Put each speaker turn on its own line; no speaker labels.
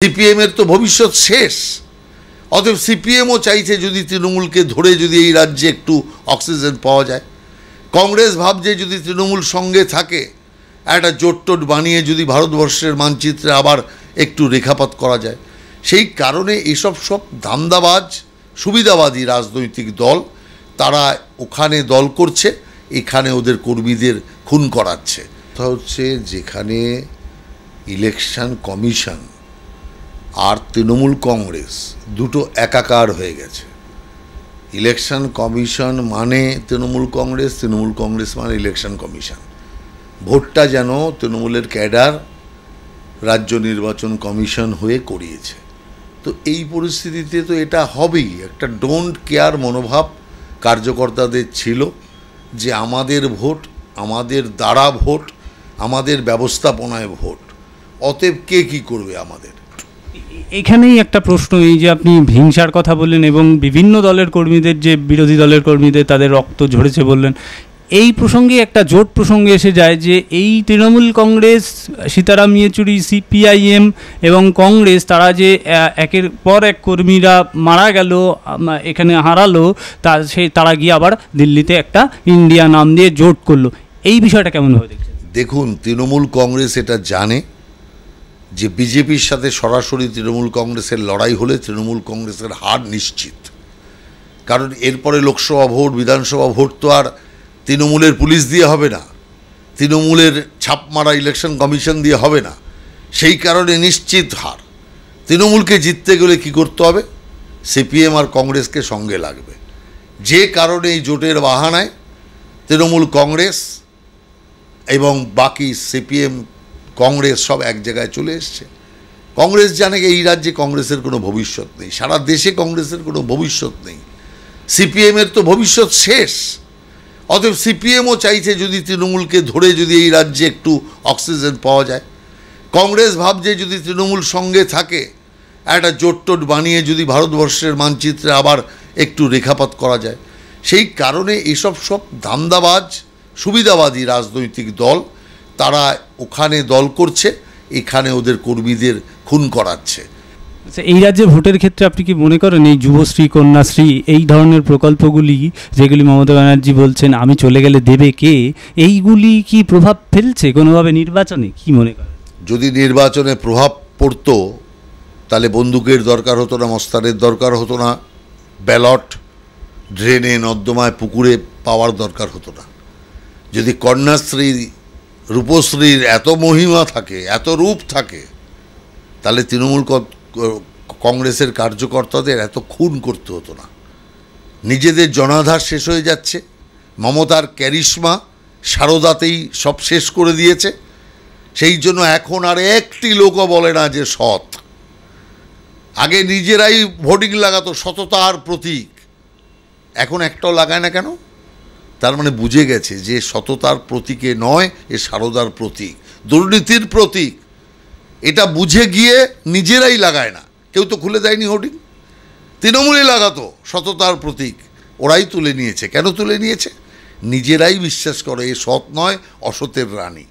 সিপিএমের তো ভবিষ্যৎ শেষ। অতএব সিপিএমও চাইছে যদি তৃণমূলকে ধরে যদি এই রাজ্যে একটু অক্সিজেন পাওয়া যায়। কংগ্রেস ভাবছে যদি তৃণমূল সঙ্গে থাকে একটা জোট বানিয়ে যদি ভারতবর্ষের মানচিত্রে আবার একটু রেখাপাত করা যায়। সেই কারণে এসব সব ধান্দাবাজ সুবিধাবাদী রাজনৈতিক দল তারা ওখানে দল করছে, এখানে ওদের কর্মীদের খুন করাচ্ছে। কথা হচ্ছে যেখানে ইলেকশন কমিশন আর তৃণমূল কংগ্রেস দুটো একাকার হয়ে গেছে। ইলেকশন কমিশন মানে তৃণমূল কংগ্রেস মানে ইলেকশন কমিশন। ভোটটা যেন তৃণমূলের ক্যাডার রাজ্য নির্বাচন কমিশন হয়ে করিয়েছে। তো এই পরিস্থিতিতে তো এটা হবেই। একটা ডোন্ট কেয়ার মনোভাব কার্যকর্তাদের ছিল যে আমাদের ভোট, আমাদের দ্বারা ভোট, আমাদের ব্যবস্থাপনায় ভোট, অতএব কে কী করবে আমাদের।
এখানেই একটা প্রশ্ন, এই যে আপনি হিংসার কথা বললেন এবং বিভিন্ন দলের কর্মীদের, যে বিরোধী দলের কর্মীদের তাদের রক্ত ঝরেছে বললেন, এই প্রসঙ্গে একটা জোট প্রসঙ্গে এসে যায় যে এই তৃণমূল কংগ্রেস, সীতারাম ইয়েচুরি, সিপিআইএম এবং কংগ্রেস তারা যে একের পর এক কর্মীরা মারা গেল, এখানে হারালো, তারা গিয়ে আবার দিল্লিতে একটা ইন্ডিয়া নাম দিয়ে জোট করলো। এই বিষয়টা কেমনভাবে দেখছেন?
দেখুন, তৃণমূল কংগ্রেস এটা জানে যে বিজেপির সাথে সরাসরি তৃণমূল কংগ্রেসের লড়াই হলে তৃণমূল কংগ্রেসের হার নিশ্চিত। কারণ এরপরে লোকসভা ভোট, বিধানসভা ভোট তো আর তৃণমূলের পুলিশ দিয়ে হবে না, তৃণমূলের ছাপ মারা ইলেকশন কমিশন দিয়ে হবে না। সেই কারণে নিশ্চিত হার। তৃণমূলকে জিততে গেলে কী করতে হবে? সিপিএম আর কংগ্রেসকে সঙ্গে লাগবে। যে কারণে এই জোটের বাহানায় তৃণমূল কংগ্রেস এবং বাকি সিপিএম কংগ্রেস সব এক জায়গায় চলে এসছে। কংগ্রেস জানে এই রাজ্যে কংগ্রেসের কোনো ভবিষ্যৎ নেই, সারা দেশে কংগ্রেসের কোনো ভবিষ্যৎ নেই। সিপিএমের তো ভবিষ্যৎ শেষ। অতএব সিপিএমও চাইছে যদি তৃণমূলকে ধরে যদি এই রাজ্যে একটু অক্সিজেন পাওয়া যায়। কংগ্রেস ভাবছে যদি তৃণমূল সঙ্গে থাকে একটা জোট বানিয়ে যদি ভারতবর্ষের মানচিত্রে আবার একটু রেখাপাত করা যায়। সেই কারণে এসব সব ধান্দাবাজ সুবিধাবাদী রাজনৈতিক দল তারা ওখানে দল করছে, এখানে ওদের কর্মীদের খুন করাচ্ছে।
এই রাজ্যে ভোটের ক্ষেত্রে আপনি কি মনে করেন এই যুবশ্রী, কন্যাশ্রী, এই ধরনের প্রকল্পগুলি যেগুলি মমতা ব্যানার্জি বলছেন আমি চলে গেলে দেবে কে, এইগুলি কি প্রভাব ফেলছে কোনোভাবে নির্বাচনে? কি মনে করেন?
যদি নির্বাচনে প্রভাব পড়তো তাহলে বন্দুকের দরকার হতো না, মস্তানের দরকার হতো না, ব্যালট ড্রেনে, নর্দমায়, পুকুরে পাওয়ার দরকার হতো না। যদি কন্যাশ্রী, রূপশ্রীর এত মহিমা থাকে, এত রূপ থাকে, তাহলে তৃণমূল কংগ্রেসের কার্যকর্তাদের এত খুন করতে হতো না। নিজেদের জনাধার শেষ হয়ে যাচ্ছে। মমতার ক্যারিশমা সারদাতেই সব শেষ করে দিয়েছে। সেই জন্য এখন আর একটি লোকও বলে না যে সৎ। আগে নিজেরাই ভোটিং লাগাতো সততার প্রতীক, এখন একটাও লাগায় না কেন? তার মানে বুঝে গেছে যে সততার প্রতীকে নয়, এ সারদার প্রতীক, দুর্নীতির প্রতীক। এটা বুঝে গিয়ে নিজেরাই লাগায় না। কেউ তো খুলে দেয়নি হোর্ডিং, তৃণমূলই লাগাতো সততার প্রতীক, ওরাই তুলে নিয়েছে। কেন তুলে নিয়েছে? নিজেরাই বিশ্বাস করে এ সৎ নয়, অসতের রানী।